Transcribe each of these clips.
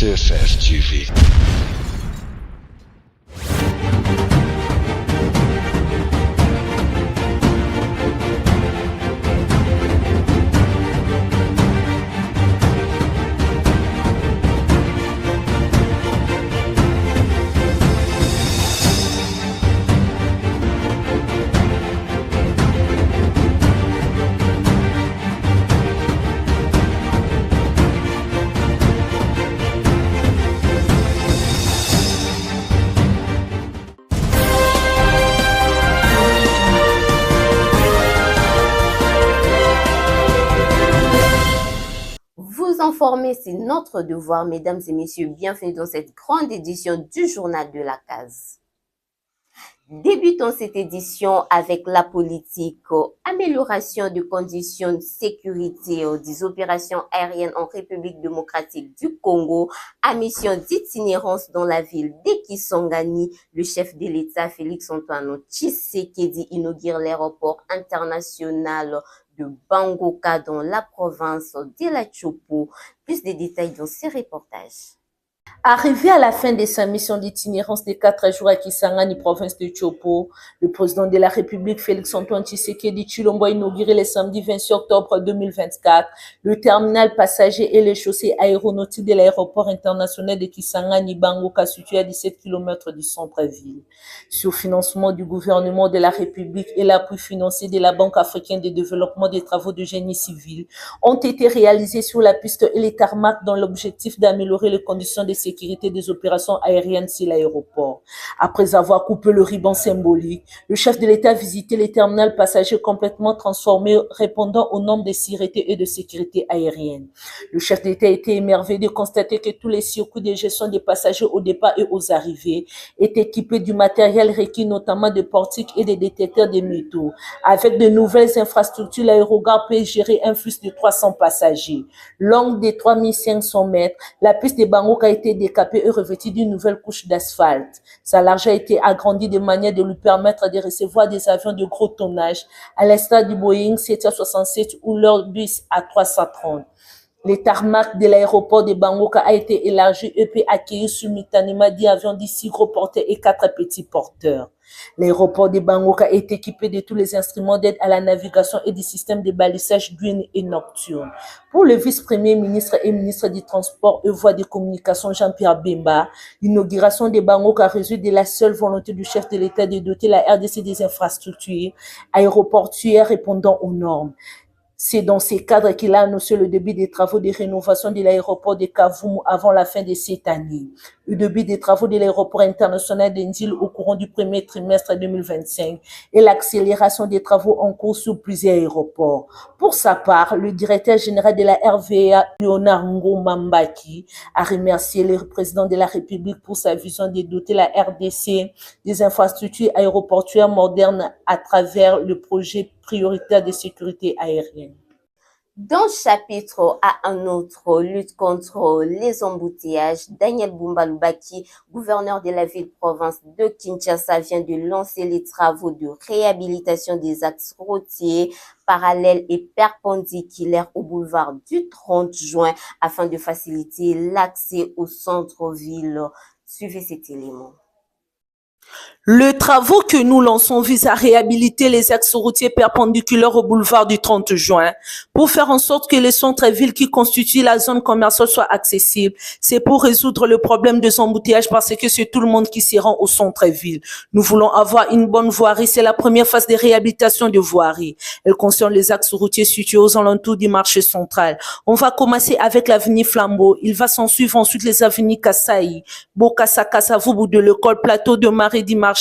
CFF TV. Vous informer, c'est notre devoir, mesdames et messieurs. Bienvenue dans cette grande édition du Journal de la Case. Débutons cette édition avec la politique, amélioration des conditions de sécurité des opérations aériennes en République démocratique du Congo, à mission d'itinérance dans la ville d'Ekisangani. Le chef de l'État, Félix-Antoine Tshisekedi, inaugure l'aéroport international de Bangoka dans la province de la Chopo. Plus de détails dans ce reportage. Arrivé à la fin de sa mission d'itinérance de 4 jours à Kisangani, province de Chopo, le président de la République, Félix-Antoine Tshisekedi Tshilombo, a inauguré le samedi 26 octobre 2024 le terminal passager et les chaussées aéronautiques de l'aéroport international de Kisangani Bangoka, situé à 17 km du centre-ville. Sur financement du gouvernement de la République et l'appui financier de la Banque africaine de développement des travaux de génie civil, ont été réalisés sur la piste et les tarmacs dans l'objectif d'améliorer les conditions de sécurité des opérations aériennes sur l'aéroport. Après avoir coupé le ruban symbolique, le chef de l'État a visité les terminals passagers complètement transformés répondant aux normes de sûreté et de sécurité aérienne. Le chef de l'État a été émerveillé de constater que tous les circuits de gestion des passagers au départ et aux arrivées étaient équipés du matériel requis, notamment de portiques et des détecteurs de métaux. Avec de nouvelles infrastructures, l'aérogare peut gérer un flux de 300 passagers. Longue de 3500 mètres, la piste de Bangoka a été décapée et revêtue d'une nouvelle couche d'asphalte. Sa largeur a été agrandie de manière de lui permettre de recevoir des avions de gros tonnage, à l'instar du Boeing 767 ou l'Airbus A330. Le tarmac de l'aéroport de Bangoka a été élargi et peut accueillir simultanément 10 avions de 6 gros porteurs et 4 petits porteurs. L'aéroport de Bangoka est équipé de tous les instruments d'aide à la navigation et du système de balisage diurne et nocturne. Pour le vice-premier ministre et ministre du Transport et Voies de communication Jean-Pierre Bemba, l'inauguration de Bangoka résulte de la seule volonté du chef de l'État de doter la RDC des infrastructures aéroportuaires répondant aux normes. C'est dans ces cadres qu'il a annoncé le début des travaux de rénovation de l'aéroport de Kavumu avant la fin de cette année. Le début des travaux de l'aéroport international d'Indil au courant du premier trimestre 2025 et l'accélération des travaux en cours sur plusieurs aéroports. Pour sa part, le directeur général de la RVA, Léonard Ngomambaki, a remercié le président de la République pour sa vision de doter la RDC des infrastructures aéroportuaires modernes à travers le projet prioritaire de sécurité aérienne. Dans le chapitre à un autre, lutte contre les embouteillages, Daniel Bumba Lubaki, gouverneur de la ville-province de Kinshasa, vient de lancer les travaux de réhabilitation des axes routiers parallèles et perpendiculaires au boulevard du 30 juin afin de faciliter l'accès au centre-ville. Suivez cet élément. Le travaux que nous lançons vise à réhabiliter les axes routiers perpendiculaires au boulevard du 30 juin pour faire en sorte que les centres-villes qui constituent la zone commerciale soient accessibles. C'est pour résoudre le problème des embouteillages parce que c'est tout le monde qui s'y rend au centre-ville. Nous voulons avoir une bonne voirie. C'est la première phase de réhabilitation de voirie. Elle concerne les axes routiers situés aux alentours du marché central. On va commencer avec l'avenue Flambeau. Il va s'en suivre ensuite les avenues Kassaï, Bokassa, Kassavubu de l'école Plateau de Marie du Marché,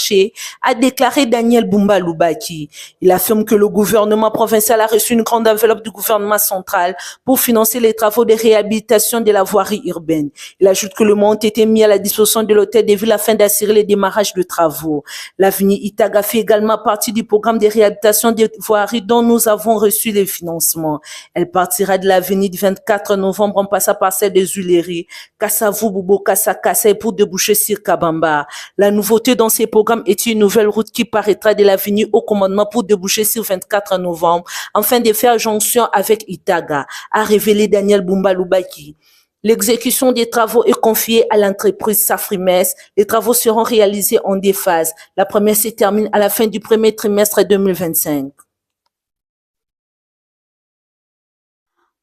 a déclaré Daniel Bumba Lubaki. Il affirme que le gouvernement provincial a reçu une grande enveloppe du gouvernement central pour financer les travaux de réhabilitation de la voirie urbaine. Il ajoute que le montant a été mis à la disposition de l'hôtel de ville afin d'assurer le démarrage de travaux. L'avenue Itaga fait également partie du programme de réhabilitation des voiries dont nous avons reçu les financements. Elle partira de l'avenue du 24 novembre en passant par celle des Huileries, Kassavubu, Bokassa, Kassai pour déboucher sur Kabamba. La nouveauté dans ces programmes est une nouvelle route qui paraîtra de l'avenue au commandement pour déboucher sur 24 novembre, afin de faire jonction avec Itaga, a révélé Daniel Bumba Lubaki. L'exécution des travaux est confiée à l'entreprise Safrimes. Les travaux seront réalisés en deux phases. La première se termine à la fin du premier trimestre 2025.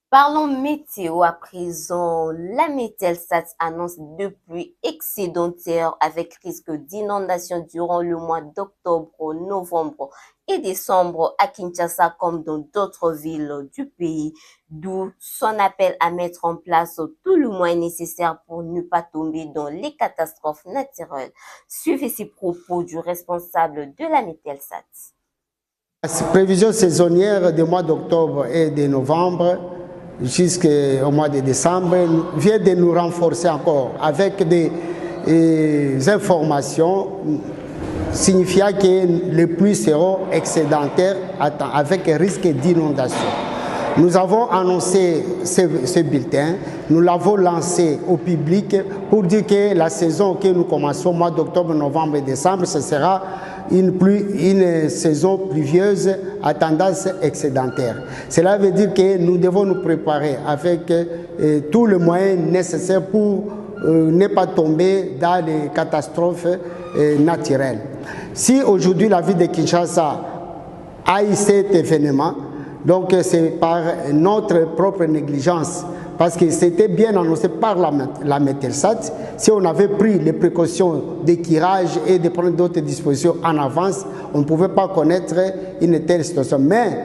Parlons météo à présent. La Mételsat annonce de pluies excédentaires avec risque d'inondation durant le mois d'octobre, novembre et décembre à Kinshasa comme dans d'autres villes du pays, d'où son appel à mettre en place tout le moyen nécessaire pour ne pas tomber dans les catastrophes naturelles. Suivez ces propos du responsable de la Mételsat. La prévision saisonnière du mois d'octobre et de novembre jusqu'au mois de décembre vient de nous renforcer encore avec des informations signifiant que les pluies seront excédentaires avec un risque d'inondation. Nous avons annoncé ce bulletin, nous l'avons lancé au public pour dire que la saison que nous commençons au mois d'octobre, novembre et décembre, ce sera une saison pluvieuse à tendance excédentaire. Cela veut dire que nous devons nous préparer avec tous les moyens nécessaires pour ne pas tomber dans les catastrophes naturelles. Si aujourd'hui la ville de Kinshasa a eu cet événement, donc c'est par notre propre négligence, parce que c'était bien annoncé par la Mételsat. Si on avait pris les précautions de tirage et de prendre d'autres dispositions en avance, on ne pouvait pas connaître une telle situation. Mais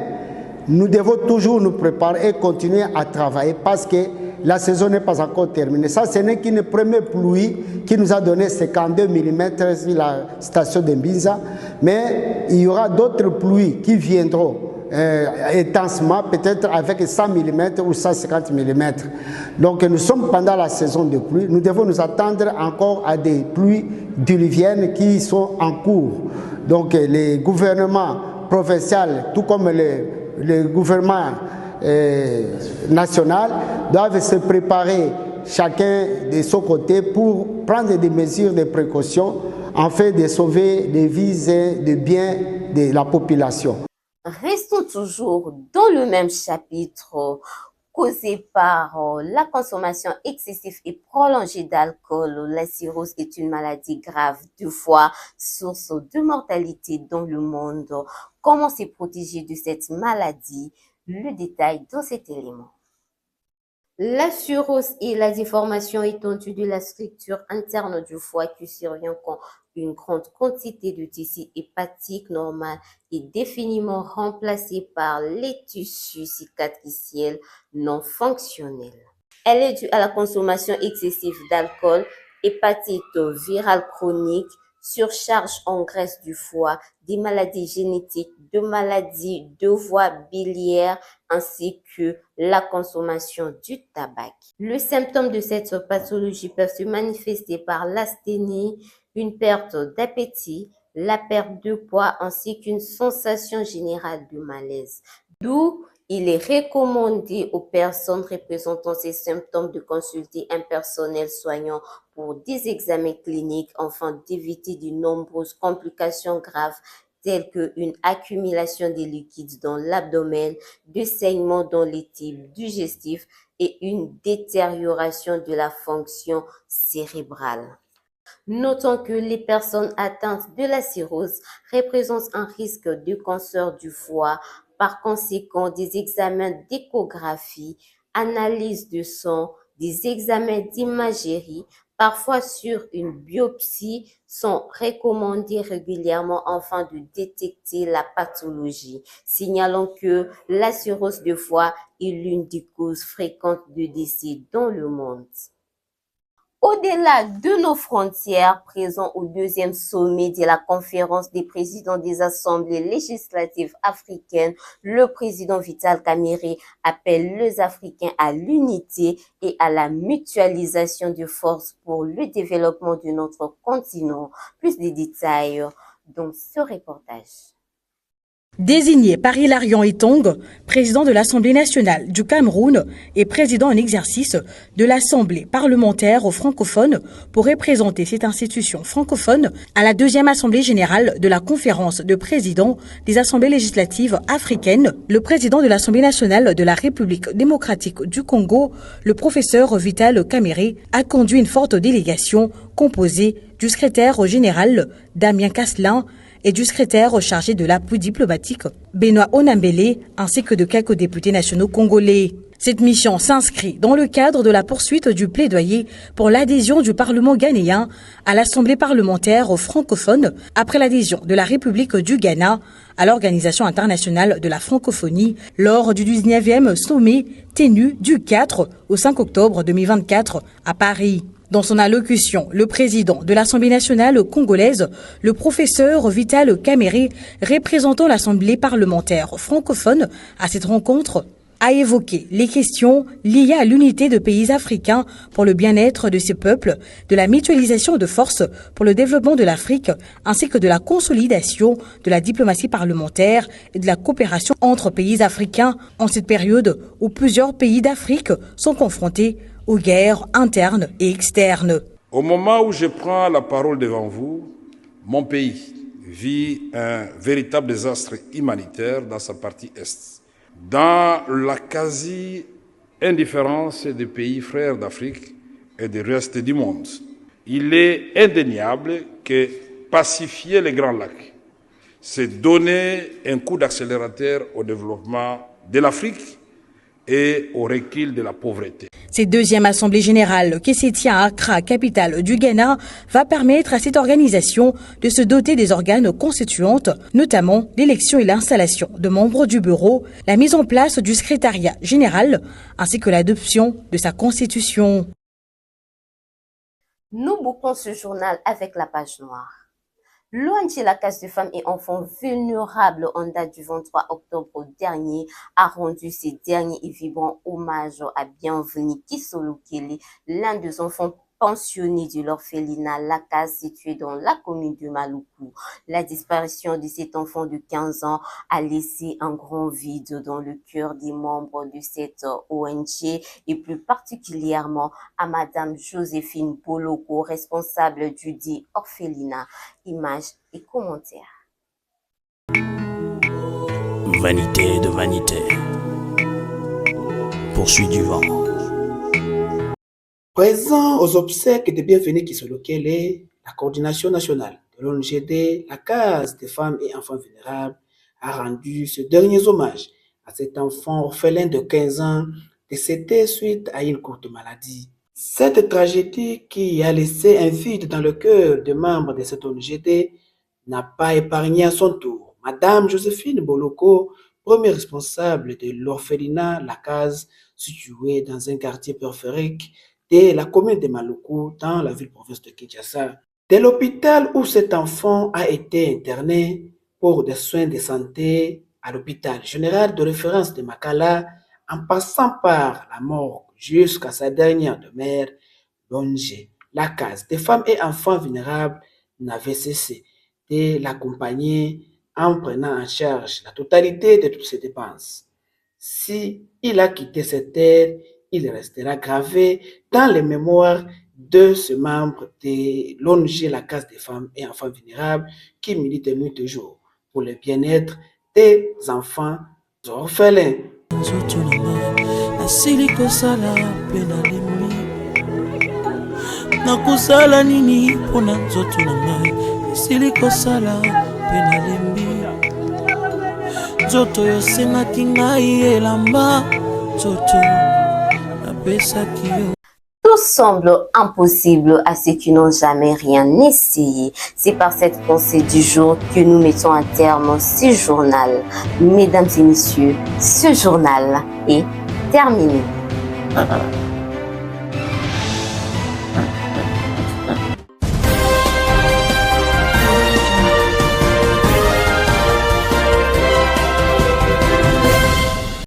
nous devons toujours nous préparer et continuer à travailler parce que la saison n'est pas encore terminée. Ça, ce n'est qu'une première pluie qui nous a donné 52 mm sur la station de Mbinza, mais il y aura d'autres pluies qui viendront intensement, peut-être avec 100 mm ou 150 mm. Donc nous sommes pendant la saison de pluie, nous devons nous attendre encore à des pluies diluviennes qui sont en cours. Donc les gouvernements provinciaux, tout comme le gouvernement national, doivent se préparer chacun de son côté pour prendre des mesures de précaution afin de sauver les vies et les biens de la population. Restons toujours dans le même chapitre causé par la consommation excessive et prolongée d'alcool. La cirrhose est une maladie grave du foie, source de mortalité dans le monde. Comment se protéger de cette maladie? Le détail dans cet élément. La cirrhose est la déformation étendue de la structure interne du foie qui survient quand une grande quantité de tissu hépatique normal est définitivement remplacée par les tissus cicatriciels non fonctionnels. Elle est due à la consommation excessive d'alcool, hépatite virale chronique, surcharge en graisse du foie, des maladies génétiques, de maladies de voie biliaire, ainsi que la consommation du tabac. Les symptômes de cette pathologie peuvent se manifester par l'asthénie, une perte d'appétit, la perte de poids ainsi qu'une sensation générale de malaise. D'où il est recommandé aux personnes représentant ces symptômes de consulter un personnel soignant pour des examens cliniques afin d'éviter de nombreuses complications graves telles qu'une accumulation de liquides dans l'abdomen, des saignements dans les tubes digestifs et une détérioration de la fonction cérébrale. Notons que les personnes atteintes de la cirrhose représentent un risque de cancer du foie. Par conséquent, des examens d'échographie, analyse de sang, des examens d'imagerie, parfois sur une biopsie, sont recommandés régulièrement afin de détecter la pathologie, signalant que la cirrhose du foie est l'une des causes fréquentes de décès dans le monde. Au-delà de nos frontières, présent au deuxième sommet de la conférence des présidents des assemblées législatives africaines, le président Vital Kamerhe appelle les Africains à l'unité et à la mutualisation de forces pour le développement de notre continent. Plus de détails dans ce reportage. Désigné par Hilarion Etong, président de l'Assemblée nationale du Cameroun et président en exercice de l'Assemblée parlementaire francophone pour représenter cette institution francophone à la deuxième Assemblée générale de la conférence de présidents des assemblées législatives africaines, le président de l'Assemblée nationale de la République démocratique du Congo, le professeur Vital Kamerhe, a conduit une forte délégation composée du secrétaire général Damien Casselin et du secrétaire chargé de l'appui diplomatique Benoît Onambele, ainsi que de quelques députés nationaux congolais. Cette mission s'inscrit dans le cadre de la poursuite du plaidoyer pour l'adhésion du Parlement ghanéen à l'Assemblée parlementaire francophone après l'adhésion de la République du Ghana à l'Organisation internationale de la francophonie lors du 19e sommet tenu du 4 au 5 octobre 2024 à Paris. Dans son allocution, le président de l'Assemblée nationale congolaise, le professeur Vital Kamerhe, représentant l'Assemblée parlementaire francophone à cette rencontre, a évoqué les questions liées à l'unité de pays africains pour le bien-être de ces peuples, de la mutualisation de forces pour le développement de l'Afrique, ainsi que de la consolidation de la diplomatie parlementaire et de la coopération entre pays africains en cette période où plusieurs pays d'Afrique sont confrontés aux guerres internes et externes. Au moment où je prends la parole devant vous, mon pays vit un véritable désastre humanitaire dans sa partie est. Dans la quasi-indifférence des pays frères d'Afrique et du reste du monde, il est indéniable que pacifier les Grands Lacs, c'est donner un coup d'accélérateur au développement de l'Afrique et au recul de la pauvreté. Cette deuxième assemblée générale qui se tient à Accra, capitale du Ghana, va permettre à cette organisation de se doter des organes constituantes, notamment l'élection et l'installation de membres du bureau, la mise en place du secrétariat général, ainsi que l'adoption de sa constitution. Nous bouclons ce journal avec la page noire. L'ONG La Case des femmes et enfants vulnérables en date du 23 octobre dernier a rendu ces derniers et vibrants hommages à Bienvenue Kisolo Kelly, l'un des enfants pensionné de l'orphelinat La Case situé dans la commune de Maluku. La disparition de cet enfant de 15 ans a laissé un grand vide dans le cœur des membres de cette ONG et plus particulièrement à Madame Joséphine Boloko, responsable du dit orphelinat. Images et commentaires. Vanité de vanité, poursuit du vent. Présent aux obsèques de Bienvenue Kisolo Kelly, la coordination nationale de l'ONGD, la Case des femmes et enfants vulnérables, a rendu ce dernier hommage à cet enfant orphelin de 15 ans décédé suite à une courte maladie. Cette tragédie qui a laissé un vide dans le cœur des membres de cette ONGD n'a pas épargné à son tour Madame Joséphine Boloko, première responsable de l'orphelinat La Case, situé dans un quartier périphérique de la commune de Maluku, dans la ville-province de Kinshasa. De l'hôpital où cet enfant a été interné pour des soins de santé à l'hôpital général de référence de Makala, en passant par la morgue jusqu'à sa dernière demeure, l'ONG La Case des femmes et enfants vulnérables n'avait cessé de l'accompagner en prenant en charge la totalité de toutes ses dépenses. Si il a quitté cette terre, il restera gravé dans les mémoires de ce membre de l'ONG La Case des femmes et enfants vulnérables qui milite nuit et jour pour le bien-être des enfants orphelins. Nakosala nini pona nzoto na ngai esili kosala mpe nalembi nzoto oyo osengaki ngai elamba nzoto napesaki yo. Tout semble impossible à ceux qui n'ont jamais rien essayé. C'est par cette pensée du jour que nous mettons un terme à ce journal. Mesdames et messieurs, ce journal est terminé.